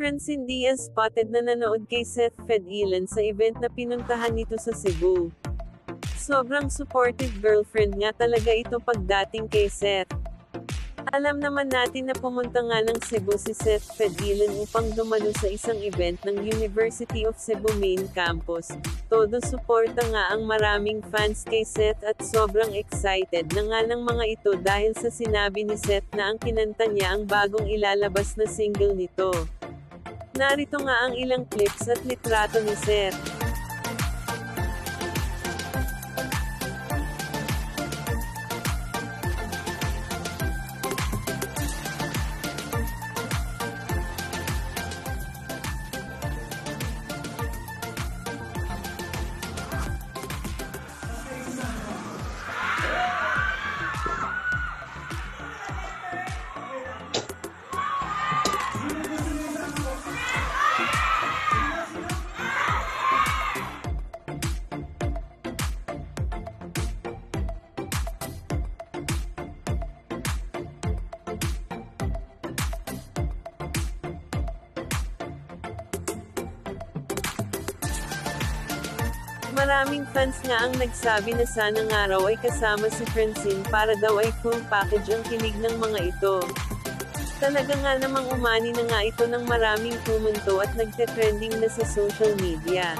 Francine Diaz spotted na nanood kay Seth Fedilan sa event na pinuntahan nito sa Cebu. Sobrang supportive girlfriend nga talaga ito pagdating kay Seth. Alam naman natin na pumunta nga ng Cebu si Seth Fedilan upang dumalo sa isang event ng University of Cebu Main Campus. Todo suporta nga ang maraming fans kay Seth at sobrang excited na nga ng mga ito dahil sa sinabi ni Seth na ang kinanta niya ang bagong ilalabas na single nito. Narito nga ang ilang clips at litrato ni Seth. Maraming fans nga ang nagsabi na sana nga raw ay kasama si Francine para daw ay full package ang kilig ng mga ito. Talaga nga namang umani na nga ito ng maraming kumunto at nagte-trending na sa social media.